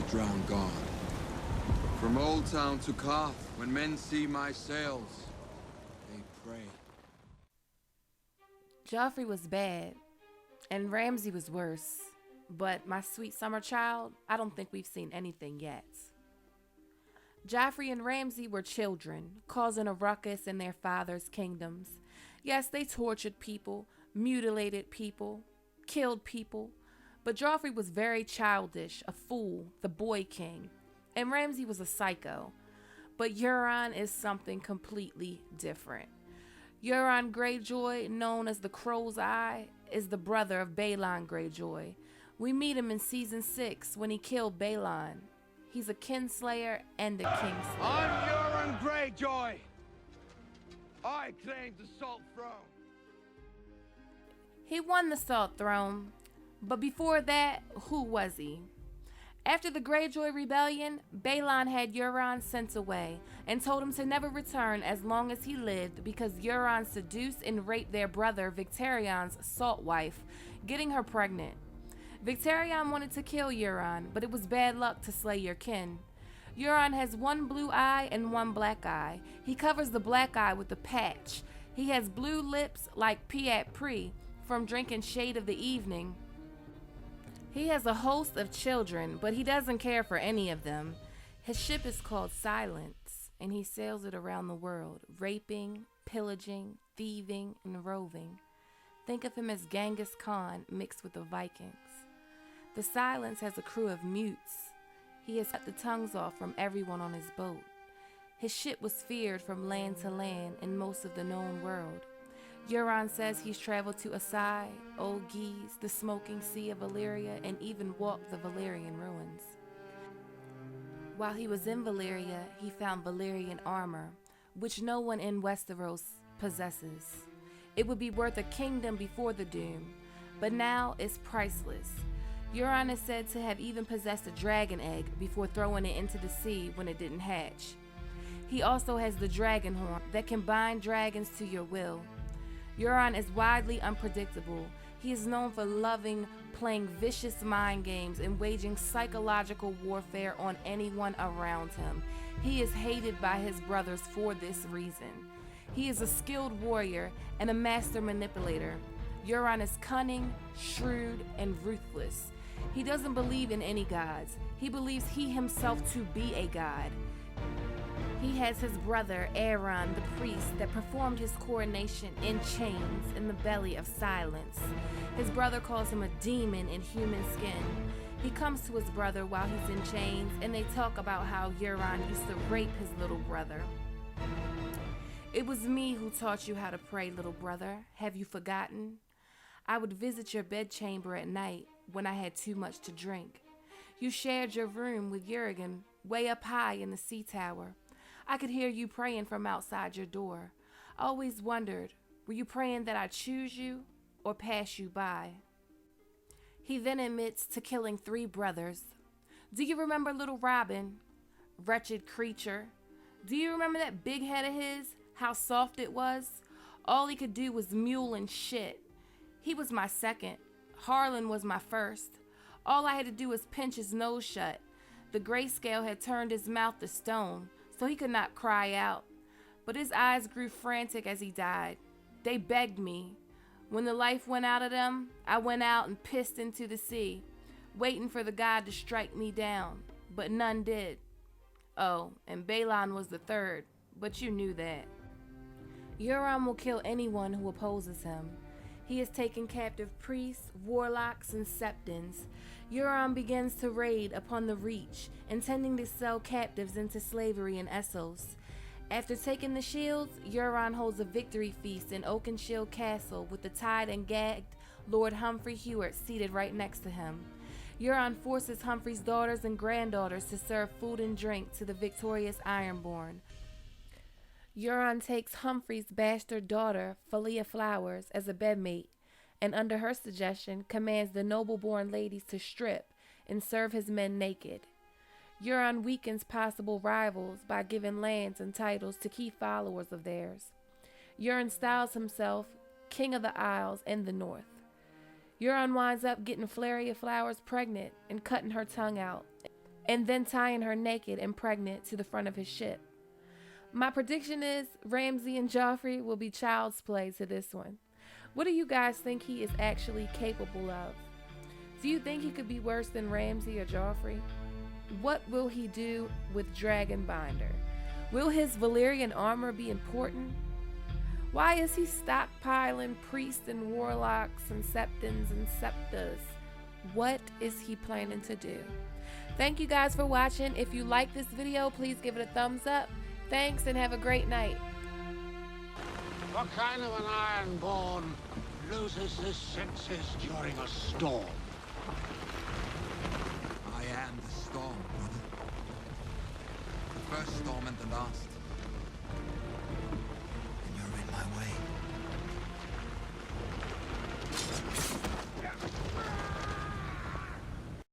drowned guard. From Old Town to Karth, when men see my sails, they pray. Joffrey was bad, and Ramsey was worse. But my sweet summer child, I don't think we've seen anything yet. Joffrey and Ramsey were children, causing a ruckus in their father's kingdoms. Yes, they tortured people, mutilated people, killed people. But Joffrey was very childish, a fool, the boy king. And Ramsey was a psycho. But Euron is something completely different. Euron Greyjoy, known as the Crow's Eye, is the brother of Balon Greyjoy. We meet him in Season 6 when he killed Balon. He's a kinslayer and a kingslayer. I'm Euron Greyjoy! I claim the Salt Throne! He won the Salt Throne, but before that, who was he? After the Greyjoy Rebellion, Balon had Euron sent away and told him to never return as long as he lived because Euron seduced and raped their brother Victarion's salt wife, getting her pregnant. Victarion wanted to kill Euron, but it was bad luck to slay your kin. Euron has one blue eye and one black eye. He covers the black eye with a patch. He has blue lips like Piat Pri from drinking Shade of the Evening. He has a host of children, but he doesn't care for any of them. His ship is called Silence, and he sails it around the world, raping, pillaging, thieving, and roving. Think of him as Genghis Khan mixed with the Vikings. The Silence has a crew of mutes. He has cut the tongues off from everyone on his boat. His ship was feared from land to land in most of the known world. Euron says he's traveled to Asai, Old Geese, the smoking sea of Valyria, and even walked the Valyrian ruins. While he was in Valyria, he found Valyrian armor, which no one in Westeros possesses. It would be worth a kingdom before the Doom, but now it's priceless. Euron is said to have even possessed a dragon egg before throwing it into the sea when it didn't hatch. He also has the dragon horn that can bind dragons to your will. Euron is widely unpredictable. He is known for loving playing vicious mind games and waging psychological warfare on anyone around him. He is hated by his brothers for this reason. He is a skilled warrior and a master manipulator. Euron is cunning, shrewd, and ruthless. He doesn't believe in any gods. He believes he himself to be a god. He has his brother, Aeron, the priest, that performed his coronation in chains in the belly of Silence. His brother calls him a demon in human skin. He comes to his brother while he's in chains, and they talk about how Euron used to rape his little brother. It was me who taught you how to pray, little brother. Have you forgotten? I would visit your bedchamber at night when I had too much to drink. You shared your room with Euron way up high in the sea tower. I could hear you praying from outside your door. I always wondered, were you praying that I choose you or pass you by? He then admits to killing 3 brothers. Do you remember little Robin? Wretched creature. Do you remember that big head of his? How soft it was? All he could do was mule and shit. He was my second. Harlan was my first. All I had to do was pinch his nose shut. The grayscale had turned his mouth to stone, so he could not cry out. But his eyes grew frantic as he died. They begged me. When the life went out of them, I went out and pissed into the sea, waiting for the god to strike me down, but none did. Oh, and Balon was the third, but you knew that. Euron will kill anyone who opposes him. He has taken captive priests, warlocks, and septons. Euron begins to raid upon the Reach, intending to sell captives into slavery in Essos. After taking the shields, Euron holds a victory feast in Oakenshield Castle with the tied and gagged Lord Humphrey Hewart seated right next to him. Euron forces Humphrey's daughters and granddaughters to serve food and drink to the victorious Ironborn. Euron takes Humphrey's bastard daughter, Phalia Flowers, as a bedmate, and under her suggestion commands the noble-born ladies to strip and serve his men naked. Euron weakens possible rivals by giving lands and titles to key followers of theirs. Euron styles himself King of the Isles and the North. Euron winds up getting Phalia Flowers pregnant and cutting her tongue out. and then tying her naked and pregnant to the front of his ship. My prediction is Ramsey and Joffrey will be child's play to this one. What do you guys think he is actually capable of? Do you think he could be worse than Ramsey or Joffrey? What will he do with Dragonbinder? Will his Valyrian armor be important? Why is he stockpiling priests and warlocks and septons and septas? What is he planning to do? Thank you guys for watching. If you like this video, please give it a thumbs up. Thanks and have a great night. What kind of an Ironborn loses his senses during a storm? I am the storm, brother. The first storm and the last.